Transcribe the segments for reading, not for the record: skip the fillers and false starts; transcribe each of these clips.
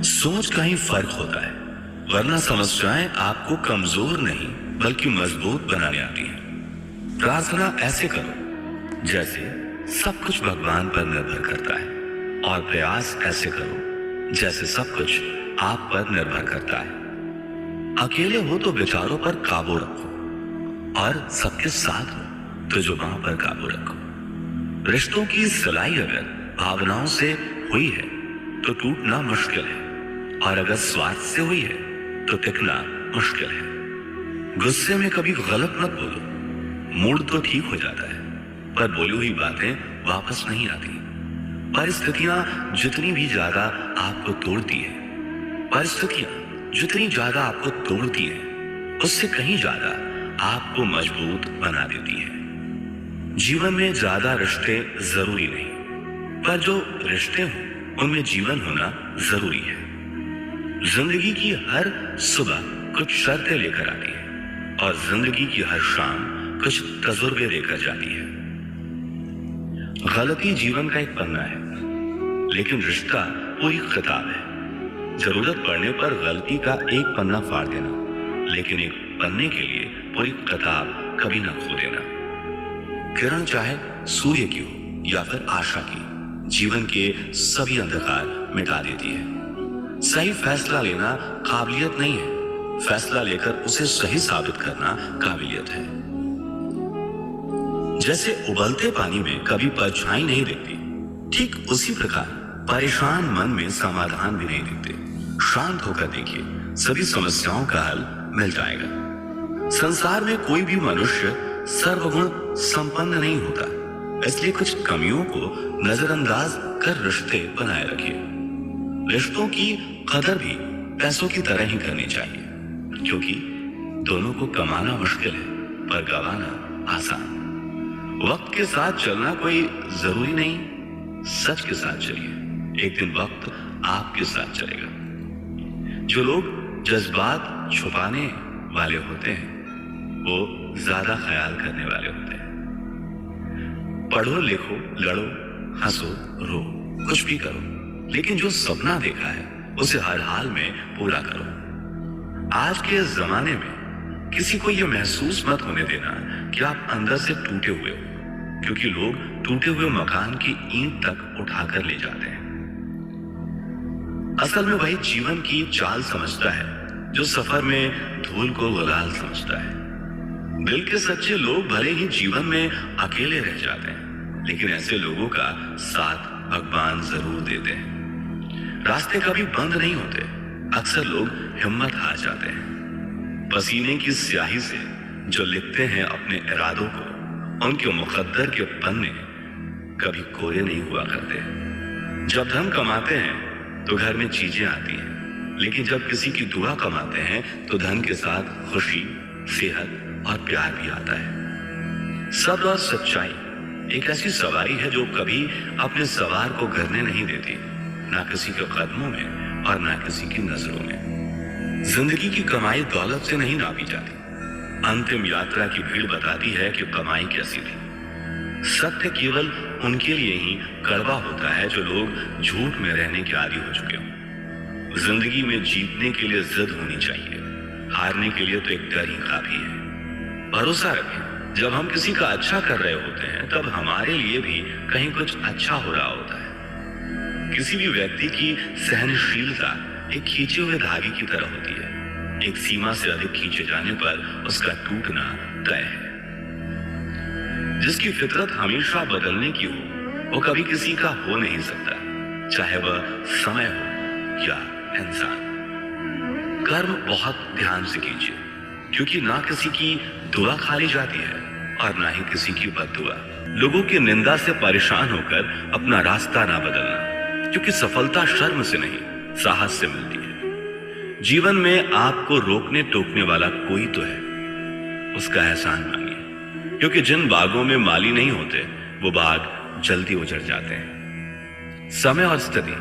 सोच का ही फर्क होता है, वरना समस्याएं आपको कमजोर नहीं बल्कि मजबूत बनाने आती हैं। प्रार्थना ऐसे करो जैसे सब कुछ भगवान पर निर्भर करता है, और प्रयास ऐसे करो जैसे सब कुछ आप पर निर्भर करता है। अकेले हो तो विचारों पर काबू रखो, और सबके साथ हो तो जुबान पर काबू रखो। रिश्तों की सिलाई अगर भावनाओं से हुई है तो टूटना मुश्किल है, और अगर स्वार्थ से हुई है तो टिकना मुश्किल है। गुस्से में कभी गलत मत बोलो, मूड तो ठीक हो जाता है पर बोली हुई बातें वापस नहीं आती। परिस्थितियां जितनी भी ज्यादा आपको तोड़ती है, उससे कहीं ज्यादा आपको मजबूत बना देती है। जीवन में ज्यादा रिश्ते जरूरी नहीं, पर जो रिश्ते हों उनमें जीवन होना जरूरी है। जिंदगी की हर सुबह कुछ शर्तें लेकर आती है, और जिंदगी की हर शाम कुछ तजुर्बे लेकर जाती है। गलती जीवन का एक पन्ना है, लेकिन रिश्ता पूरी किताब है। जरूरत पड़ने पर गलती का एक पन्ना फाड़ देना, लेकिन एक पन्ने के लिए पूरी किताब कभी ना खो देना। किरण चाहे सूर्य की हो या फिर आशा की, जीवन के सभी अंधकार मिटा देती है। सही फैसला लेना काबिलियत नहीं है, फैसला लेकर उसे सही साबित करना काबिलियत है। जैसे उबलते पानी में कभी परछाई नहीं दिखती, ठीक उसी प्रकार परेशान मन में समाधान भी नहीं दिखते। शांत होकर देखिए, सभी समस्याओं का हल मिल जाएगा। संसार में कोई भी मनुष्य सर्वगुण संपन्न नहीं होता, इसलिए कुछ कमियों को नजरअंदाज कर रिश्ते बनाए रखिए। रिश्तों की कदर भी पैसों की तरह ही करनी चाहिए, क्योंकि दोनों को कमाना मुश्किल है पर गंवाना आसान। वक्त के साथ चलना कोई जरूरी नहीं, सच के साथ चलिए, एक दिन वक्त आपके साथ चलेगा। जो लोग जज्बात छुपाने वाले होते हैं वो ज्यादा ख्याल करने वाले होते हैं। पढ़ो लिखो, लड़ो, हंसो, रो, कुछ भी करो, लेकिन जो सपना देखा है उसे हर हाल में पूरा करो। आज के जमाने में किसी को यह महसूस मत होने देना कि आप अंदर से टूटे हुए हो, क्योंकि लोग टूटे हुए मकान की ईंट तक उठाकर ले जाते हैं। असल में वही जीवन की चाल समझता है जो सफर में धूल को गुलाल समझता है। दिल के सच्चे लोग भले ही जीवन में अकेले रह जाते हैं, लेकिन ऐसे लोगों का साथ भगवान जरूर देते हैं। रास्ते कभी बंद नहीं होते, अक्सर लोग हिम्मत हार जाते हैं। पसीने की स्याही से जो लिखते हैं अपने इरादों को, उनके मुकद्दर के पन्ने कभी कोरे नहीं हुआ करते। जब धन कमाते हैं तो घर में चीजें आती हैं, लेकिन जब किसी की दुआ कमाते हैं तो धन के साथ खुशी, सेहत और प्यार भी आता है। सब्र और सच्चाई एक ऐसी सवारी है जो कभी अपने सवार को गिरने नहीं देती, ना किसी के कदमों में और ना किसी की नजरों में। जिंदगी की कमाई दौलत से नहीं नापी जाती, अंतिम यात्रा की भीड़ बताती है कि कमाई कैसी थी। सत्य केवल उनके लिए ही कड़वा होता है जो लोग झूठ में रहने के आदी हो चुके हों। जिंदगी में जीतने के लिए जिद होनी चाहिए, हारने के लिए तो एक डर ही काफी है। भरोसा रखें, जब हम किसी का अच्छा कर रहे होते हैं तब हमारे लिए भी कहीं कुछ अच्छा हो रहा होता है। किसी भी व्यक्ति की सहनशीलता एक खींचे हुए धागे की तरह होती है, एक सीमा से अधिक खींचे जाने पर उसका टूटना तय है। जिसकी फितरत हमेशा बदलने की हो वो कभी किसी का हो नहीं सकता, चाहे वह समय हो या इंसान। कर्म बहुत ध्यान से कीजिए, क्योंकि ना किसी की दुआ खाली जाती है और ना ही किसी की बद्दुआ। लोगों की निंदा से परेशान होकर अपना रास्ता ना बदलना, क्योंकि सफलता शर्म से नहीं साहस से मिलती है। जीवन में आपको रोकने टोकने वाला कोई तो है, उसका एहसान मानिए, क्योंकि जिन बागों में माली नहीं होते वो बाग जल्दी उजड़ जाते हैं। समय और स्थिति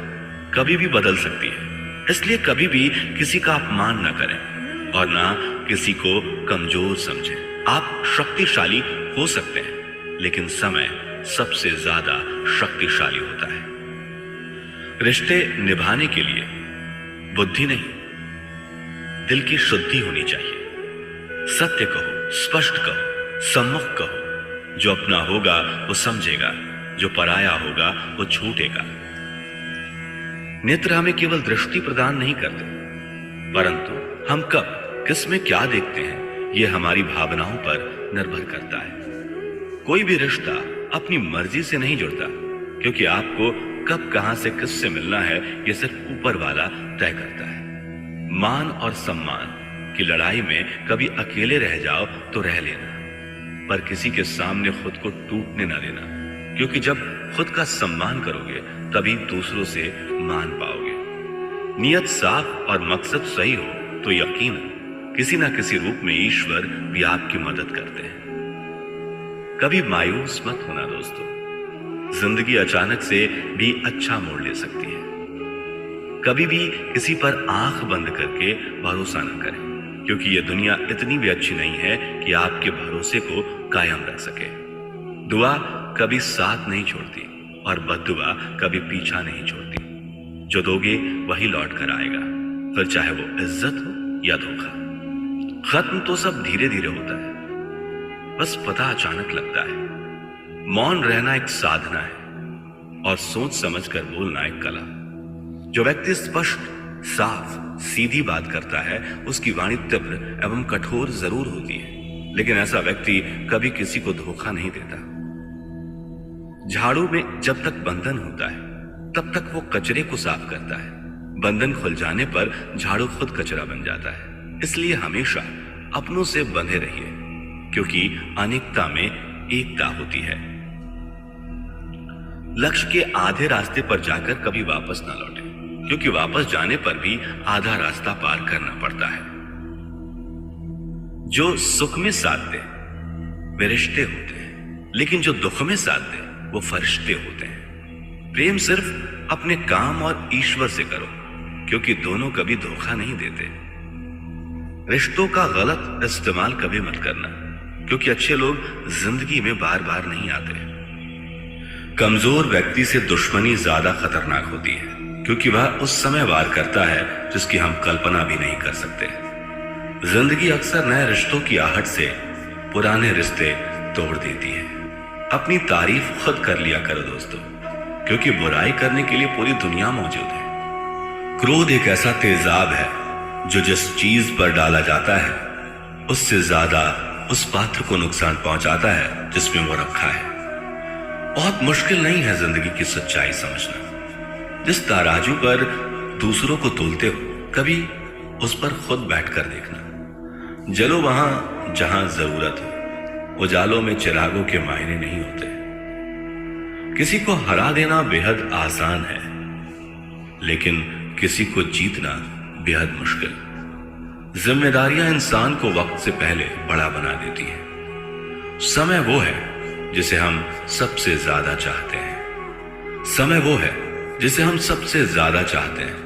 कभी भी बदल सकती है, इसलिए कभी भी किसी का अपमान न करें और ना किसी को कमजोर समझें। आप शक्तिशाली हो सकते हैं, लेकिन समय सबसे ज्यादा शक्तिशाली होता है। रिश्ते निभाने के लिए बुद्धि नहीं, दिल की शुद्धि होनी चाहिए। सत्य कहो, स्पष्ट कहो, सम्मुख कहो। जो अपना होगा वो समझेगा, जो पराया होगा वो छूटेगा। नेत्र हमें केवल दृष्टि प्रदान नहीं करते, परंतु हम कब किस में क्या देखते हैं यह हमारी भावनाओं पर निर्भर करता है। कोई भी रिश्ता अपनी मर्जी से नहीं जुड़ता, क्योंकि आपको कब कहां से किससे मिलना है यह सिर्फ ऊपर वाला तय करता है। मान और सम्मान की लड़ाई में कभी अकेले रह जाओ तो रह लेना, पर किसी के सामने खुद को टूटने ना देना, क्योंकि जब खुद का सम्मान करोगे तभी दूसरों से मान पाओगे। नियत साफ और मकसद सही हो तो यकीनन किसी ना किसी रूप में ईश्वर भी आपकी मदद करते हैं। कभी मायूस मत होना दोस्तों, जिंदगी अचानक से भी अच्छा मोड़ ले सकती है। कभी भी किसी पर आंख बंद करके भरोसा न करें, क्योंकि यह दुनिया इतनी भी अच्छी नहीं है कि आपके भरोसे को कायम रख सके। दुआ कभी साथ नहीं छोड़ती और बद्दुआ कभी पीछा नहीं छोड़ती। जो दोगे वही लौट कर आएगा, फिर चाहे वो इज्जत हो या धोखा। खत्म तो सब धीरे धीरे होता है, बस पता अचानक लगता है। मौन रहना एक साधना है और सोच समझकर बोलना एक कला। जो व्यक्ति स्पष्ट, साफ, सीधी बात करता है उसकी वाणी तीव्र एवं कठोर जरूर होती है, लेकिन ऐसा व्यक्ति कभी किसी को धोखा नहीं देता। झाड़ू में जब तक बंधन होता है तब तक वो कचरे को साफ करता है। बंधन खुल जाने पर झाड़ू खुद कचरा बन जाता है। इसलिए हमेशा अपनों से बंधे रहिए, क्योंकि अनेकता में एकता होती है। लक्ष्य के आधे रास्ते पर जाकर कभी वापस ना लौटे, क्योंकि वापस जाने पर भी आधा रास्ता पार करना पड़ता है। जो सुख में साथ दे वे रिश्ते होते हैं, लेकिन जो दुख में साथ दे वो फरिश्ते होते हैं। प्रेम सिर्फ अपने काम और ईश्वर से करो, क्योंकि दोनों कभी धोखा नहीं देते। रिश्तों का गलत इस्तेमाल कभी मत करना, क्योंकि अच्छे लोग जिंदगी में बार बार नहीं आते। कमजोर व्यक्ति से दुश्मनी ज्यादा खतरनाक होती है, क्योंकि वह उस समय वार करता है जिसकी हम कल्पना भी नहीं कर सकते। जिंदगी अक्सर नए रिश्तों की आहट से पुराने रिश्ते तोड़ देती है। अपनी तारीफ खुद कर लिया करो दोस्तों, क्योंकि बुराई करने के लिए पूरी दुनिया मौजूद है। क्रोध एक ऐसा तेजाब है जो जिस चीज पर डाला जाता है उससे ज्यादा उस पात्र को नुकसान पहुंचाता है जिसमें वो रखा है। बहुत मुश्किल नहीं है जिंदगी की सच्चाई समझना। जिस तराजू पर दूसरों को तोलते हो कभी उस पर खुद बैठकर देखना। जलो वहां जहां जरूरत हो। उजालों में चिरागों के मायने नहीं होते। किसी को हरा देना बेहद आसान है, लेकिन किसी को जीतना बेहद मुश्किल। जिम्मेदारियां इंसान को वक्त से पहले बड़ा बना देती है। समय वो है जिसे हम सबसे ज्यादा चाहते हैं। समय वो है जिसे हम सबसे ज्यादा चाहते हैं,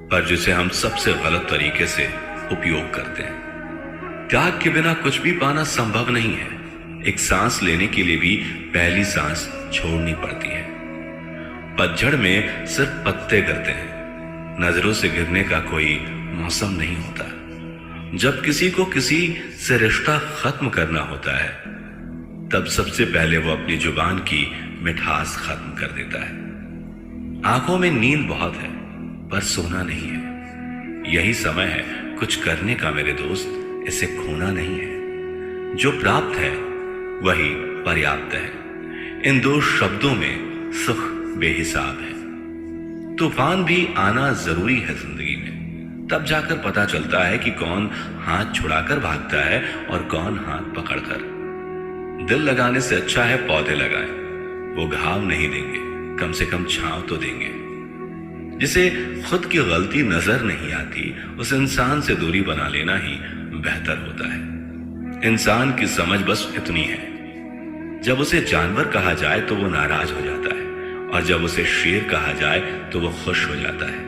पर जिसे हम सबसे गलत तरीके से उपयोग करते हैं। त्याग के बिना कुछ भी पाना संभव नहीं है। एक सांस लेने के लिए भी पहली सांस छोड़नी पड़ती है। पतझड़ में सिर्फ पत्ते गिरते हैं, नजरों से गिरने का कोई मौसम नहीं होता। जब किसी को किसी से रिश्ता खत्म करना होता है तब सबसे पहले वो अपनी जुबान की मिठास खत्म कर देता है। आंखों में नींद बहुत है पर सोना नहीं है। यही समय है कुछ करने का मेरे दोस्त, इसे खोना नहीं है। जो प्राप्त है वही पर्याप्त है। इन दो शब्दों में सुख बेहिसाब है। तूफान भी आना जरूरी है जिंदगी में, तब जाकर पता चलता है कि कौन हाथ छुड़ाकर भागता है और कौन हाथ पकड़कर। दिल लगाने से अच्छा है पौधे लगाएं। वो घाव नहीं देंगे, कम से कम छांव तो देंगे। जिसे खुद की गलती नजर नहीं आती उस इंसान से दूरी बना लेना ही बेहतर होता है। इंसान की समझ बस इतनी है, जब उसे जानवर कहा जाए तो वो नाराज हो जाता है, और जब उसे शेर कहा जाए तो वो खुश हो जाता है।